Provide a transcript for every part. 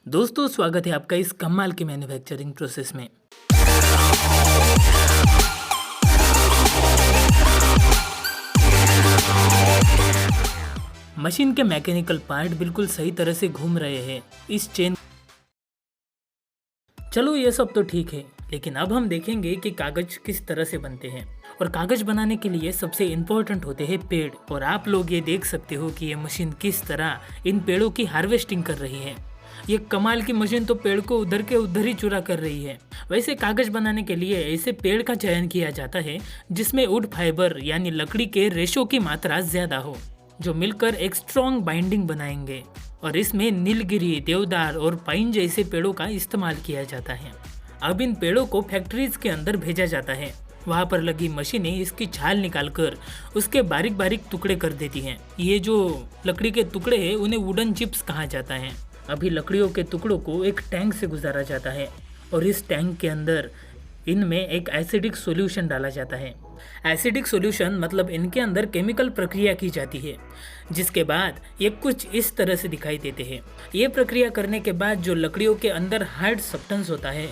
दोस्तों स्वागत है आपका इस कमाल के मैन्युफैक्चरिंग प्रोसेस में। मशीन के मैकेनिकल पार्ट बिल्कुल सही तरह से घूम रहे हैं इस चेन। चलो ये सब तो ठीक है, लेकिन अब हम देखेंगे कि कागज किस तरह से बनते हैं। और कागज बनाने के लिए सबसे इम्पोर्टेंट होते हैं पेड़। और आप लोग ये देख सकते हो कि ये मशीन किस तरह इन पेड़ों की हार्वेस्टिंग कर रही है। ये कमाल की मशीन तो पेड़ को उधर के उधर ही चुरा कर रही है। वैसे कागज बनाने के लिए ऐसे पेड़ का चयन किया जाता है जिसमें वुड फाइबर यानी लकड़ी के रेशो की मात्रा ज्यादा हो, जो मिलकर एक स्ट्रॉन्ग बाइंडिंग बनाएंगे। और इसमें नीलगिरी, देवदार और पाइन जैसे पेड़ों का इस्तेमाल किया जाता है। अब इन पेड़ों को फैक्ट्रीज के अंदर भेजा जाता है। वहाँ पर लगी मशीनें इसकी छाल निकालकर उसके बारीक बारीक टुकड़े कर देती हैं। ये जो लकड़ी के टुकड़े हैं उन्हें वुडन चिप्स कहा जाता है। अभी लकड़ियों के टुकड़ों को एक टैंक से गुजारा जाता है और इस टैंक के अंदर इनमें एक एसिडिक सॉल्यूशन डाला जाता है। एसिडिक सॉल्यूशन मतलब इनके अंदर केमिकल प्रक्रिया की जाती है, जिसके बाद ये कुछ इस तरह से दिखाई देते हैं। ये प्रक्रिया करने के बाद जो लकड़ियों के अंदर हार्ड सब्सटेंस होता है,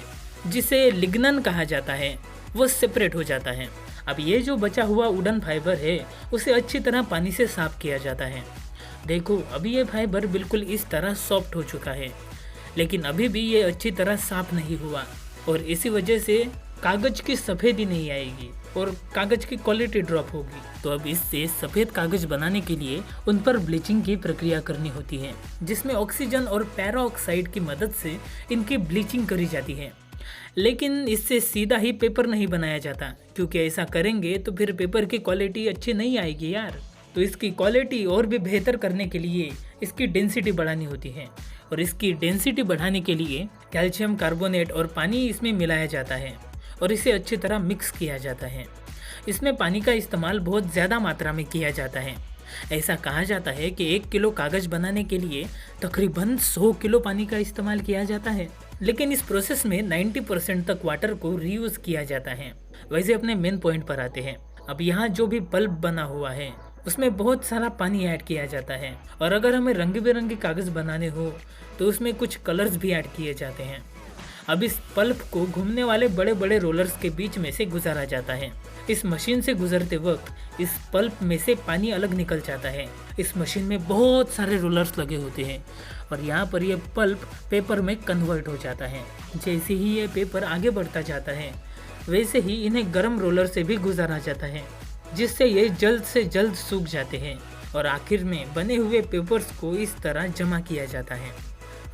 जिसे लिग्नन कहा जाता है, वो सेपरेट हो जाता है। अब ये जो बचा हुआ वुडन फाइबर है उसे अच्छी तरह पानी से साफ किया जाता है। देखो अभी ये फाइबर बिल्कुल इस तरह सॉफ्ट हो चुका है, लेकिन अभी भी ये अच्छी तरह साफ नहीं हुआ और इसी वजह से कागज की सफ़ेदी नहीं आएगी और कागज की क्वालिटी ड्रॉप होगी। तो अब इससे सफ़ेद कागज बनाने के लिए उन पर ब्लीचिंग की प्रक्रिया करनी होती है, जिसमें ऑक्सीजन और पैराऑक्साइड की मदद से इनकी ब्लीचिंग करी जाती है। लेकिन इससे सीधा ही पेपर नहीं बनाया जाता, क्योंकि ऐसा करेंगे तो फिर पेपर की क्वालिटी अच्छी नहीं आएगी यार। तो इसकी क्वालिटी और भी बेहतर करने के लिए इसकी डेंसिटी बढ़ानी होती है और इसकी डेंसिटी बढ़ाने के लिए कैल्शियम कार्बोनेट और पानी इसमें मिलाया जाता है और इसे अच्छी तरह मिक्स किया जाता है। इसमें पानी का इस्तेमाल बहुत ज़्यादा मात्रा में किया जाता है। ऐसा कहा जाता है कि 1 किलो कागज़ बनाने के लिए तकरीबन 100 किलो पानी का इस्तेमाल किया जाता है। लेकिन इस प्रोसेस में 90% तक वाटर को रीयूज़ किया जाता है। वैसे अपने मेन पॉइंट पर आते हैं। अब यहाँ जो भी पल्प बना हुआ है उसमें बहुत सारा पानी ऐड किया जाता है और अगर हमें रंग बिरंगे कागज़ बनाने हो तो उसमें कुछ कलर्स भी ऐड किए जाते हैं। अब इस पल्प को घूमने वाले बड़े बड़े रोलर्स के बीच में से गुजारा जाता है। इस मशीन से गुजरते वक्त इस पल्प में से पानी अलग निकल जाता है। इस मशीन में बहुत सारे रोलर्स लगे होते हैं और यहाँ पर ये पल्प पेपर में कन्वर्ट हो जाता है। जैसे ही ये पेपर आगे बढ़ता जाता है वैसे ही इन्हें गर्म रोलर से भी गुजारा जाता है, जिससे ये जल्द से जल्द सूख जाते हैं और आखिर में बने हुए पेपर्स को इस तरह जमा किया जाता है।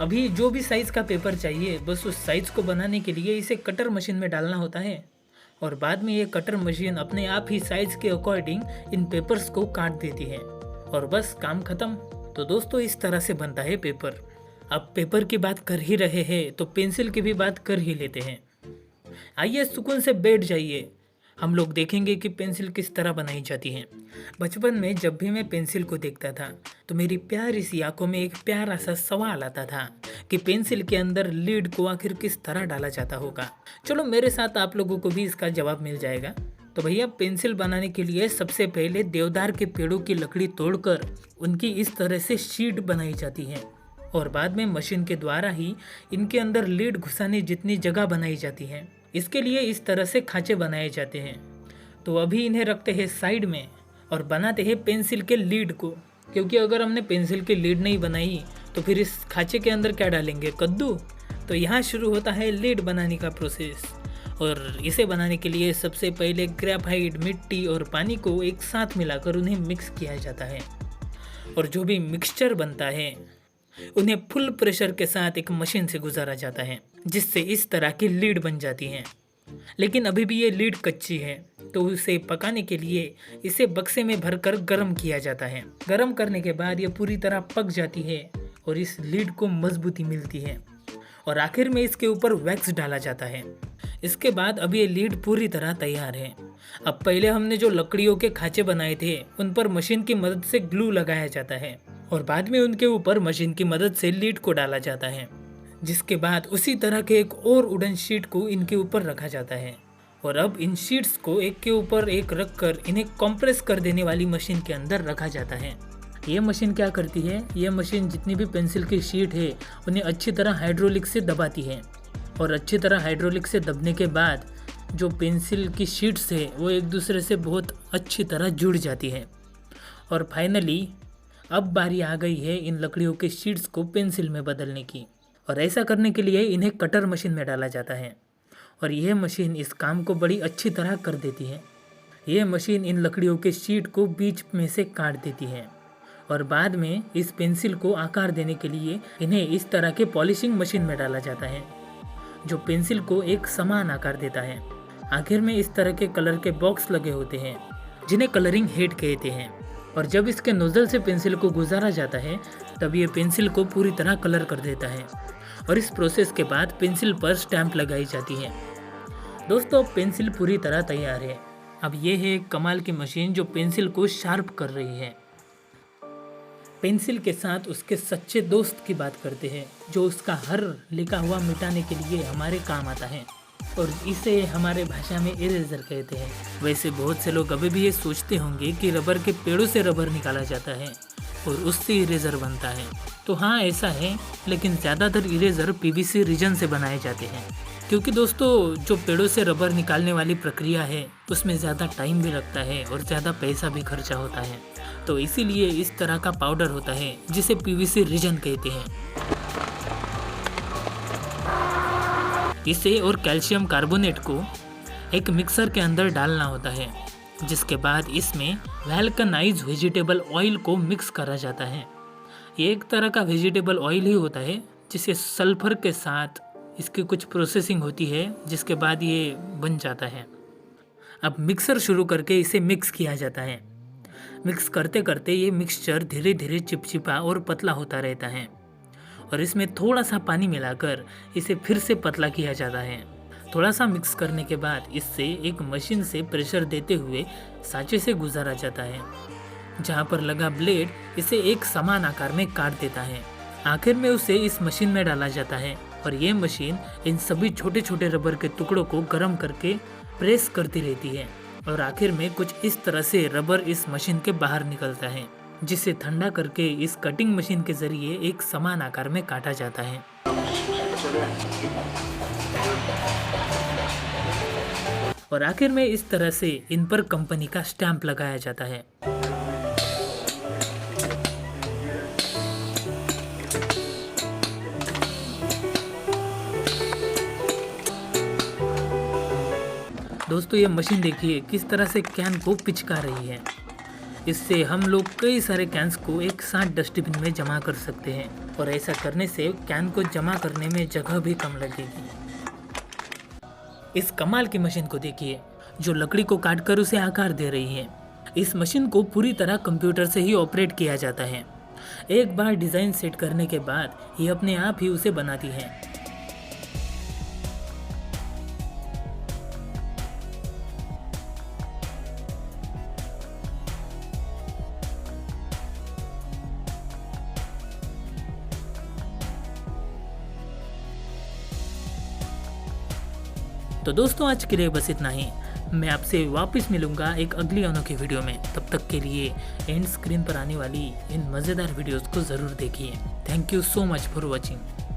अभी जो भी साइज़ का पेपर चाहिए बस उस साइज़ को बनाने के लिए इसे कटर मशीन में डालना होता है और बाद में ये कटर मशीन अपने आप ही साइज़ के अकॉर्डिंग इन पेपर्स को काट देती है और बस काम ख़त्म। तो दोस्तों इस तरह से बनता है पेपर। अब पेपर की बात कर ही रहे हैं तो पेंसिल की भी बात कर ही लेते हैं। आइए सुकून से बैठ जाइए, हम लोग देखेंगे कि पेंसिल किस तरह बनाई जाती है। बचपन में जब भी मैं पेंसिल को देखता था तो मेरी प्यारी सी आंखों में एक प्यारा सा सवाल आता था कि पेंसिल के अंदर लीड को आखिर किस तरह डाला जाता होगा। चलो मेरे साथ आप लोगों को भी इसका जवाब मिल जाएगा। तो भैया पेंसिल बनाने के लिए सबसे पहले देवदार के पेड़ों की लकड़ी तोड़कर उनकी इस तरह से शीट बनाई जाती है और बाद में मशीन के द्वारा ही इनके अंदर लीड घुसाने जितनी जगह बनाई जाती है। इसके लिए इस तरह से खांचे बनाए जाते हैं। तो अभी इन्हें रखते हैं साइड में और बनाते हैं पेंसिल के लीड को, क्योंकि अगर हमने पेंसिल की लीड नहीं बनाई तो फिर इस खांचे के अंदर क्या डालेंगे, कद्दू। तो यहाँ शुरू होता है लीड बनाने का प्रोसेस और इसे बनाने के लिए सबसे पहले ग्रेफाइट, मिट्टी और पानी को एक साथ मिलाकर उन्हें मिक्स किया जाता है और जो भी मिक्सचर बनता है उन्हें फुल प्रेशर के साथ एक मशीन से गुजारा जाता है, जिससे इस तरह की लीड बन जाती है। लेकिन अभी भी ये लीड कच्ची है तो उसे पकाने के लिए इसे बक्से में भरकर गर्म किया जाता है। गर्म करने के बाद ये पूरी तरह पक जाती है और इस लीड को मजबूती मिलती है और आखिर में इसके ऊपर वैक्स डाला जाता है। इसके बाद अब ये लीड पूरी तरह तैयार है। अब पहले हमने जो लकड़ियों के खांचे बनाए थे उन पर मशीन की मदद से ग्लू लगाया जाता है और बाद में उनके ऊपर मशीन की मदद से लीड को डाला जाता है, जिसके बाद उसी तरह के एक और वुडन शीट को इनके ऊपर रखा जाता है और अब इन शीट्स को एक के ऊपर एक रखकर इन्हें कंप्रेस कर देने वाली मशीन के अंदर रखा जाता है। ये मशीन क्या करती है, ये मशीन जितनी भी पेंसिल की शीट है उन्हें अच्छी तरह हाइड्रोलिक से दबाती है और अच्छी तरह हाइड्रोलिक से दबने के बाद जो पेंसिल की शीट्स है वो एक दूसरे से बहुत अच्छी तरह जुड़ जाती है। और फाइनली अब बारी आ गई है इन लकड़ियों के शीट्स को पेंसिल में बदलने की। और ऐसा करने के लिए इन्हें कटर मशीन में डाला जाता है और यह मशीन इस काम को बड़ी अच्छी तरह कर देती है। यह मशीन इन लकड़ियों के शीट को बीच में से काट देती है और बाद में इस पेंसिल को आकार देने के लिए इन्हें इस तरह के पॉलिशिंग मशीन में डाला जाता है जो पेंसिल को एक समान आकार देता है। आखिर में इस तरह के कलर के बॉक्स लगे होते हैं जिन्हें कलरिंग हेड कहते हैं और जब इसके नोजल से पेंसिल को गुजारा जाता है तब ये पेंसिल को पूरी तरह कलर कर देता है और इस प्रोसेस के बाद पेंसिल पर स्टैंप लगाई जाती है। दोस्तों पेंसिल पूरी तरह तैयार है। अब ये है एक कमाल की मशीन जो पेंसिल को शार्प कर रही है। पेंसिल के साथ उसके सच्चे दोस्त की बात करते हैं जो उसका हर लिखा हुआ मिटाने के लिए हमारे काम आता है और इसे हमारे भाषा में इरेजर कहते हैं। वैसे बहुत से लोग अभी भी ये सोचते होंगे कि रबर के पेड़ों से रबर निकाला जाता है और उससे इरेजर बनता है। तो हाँ ऐसा है, लेकिन ज़्यादातर इरेजर पीवीसी रीजन से बनाए जाते हैं क्योंकि दोस्तों जो पेड़ों से रबर निकालने वाली प्रक्रिया है उसमें ज़्यादा टाइम भी लगता है और ज़्यादा पैसा भी खर्चा होता है। तो इसीलिए इस तरह का पाउडर होता है जिसे पीवीसी रीजन कहते हैं। इसे और कैल्शियम कार्बोनेट को एक मिक्सर के अंदर डालना होता है जिसके बाद इसमें वैल्कनाइज वेजिटेबल ऑयल को मिक्स करा जाता है। ये एक तरह का वेजिटेबल ऑयल ही होता है जिसे सल्फर के साथ इसकी कुछ प्रोसेसिंग होती है जिसके बाद ये बन जाता है। अब मिक्सर शुरू करके इसे मिक्स किया जाता है। मिक्स करते करते ये मिक्सचर धीरे धीरे चिपचिपा और पतला होता रहता है और इसमें थोड़ा सा पानी मिलाकर इसे फिर से पतला किया जाता है। थोड़ा सा मिक्स करने के बाद इससे एक मशीन से प्रेशर देते हुए सांचे से गुजारा जाता है जहाँ पर लगा ब्लेड इसे एक समान आकार में काट देता है। आखिर में उसे इस मशीन में डाला जाता है और ये मशीन इन सभी छोटे छोटे रबर के टुकड़ों को गर्म करके प्रेस करती रहती है और आखिर में कुछ इस तरह से रबर इस मशीन के बाहर निकलता है जिसे ठंडा करके इस कटिंग मशीन के जरिए एक समान आकार में काटा जाता है। और आखिर में इस तरह से इन पर कंपनी का स्टैंप लगाया जाता है। दोस्तों ये मशीन देखिए किस तरह से कैन को पिचका रही है। इससे हम लोग कई सारे कैंस को एक साथ डस्टबिन में जमा कर सकते हैं और ऐसा करने से कैन को जमा करने में जगह भी कम लगेगी। इस कमाल की मशीन को देखिए जो लकड़ी को काटकर उसे आकार दे रही है। इस मशीन को पूरी तरह कंप्यूटर से ही ऑपरेट किया जाता है। एक बार डिज़ाइन सेट करने के बाद ये अपने आप ही उसे बनाती है। तो दोस्तों आज के लिए बस इतना ही। मैं आपसे वापस मिलूंगा एक अगली अनोखी वीडियो में। तब तक के लिए एंड स्क्रीन पर आने वाली इन मज़ेदार वीडियोस को ज़रूर देखिए। Thank you so much for watching.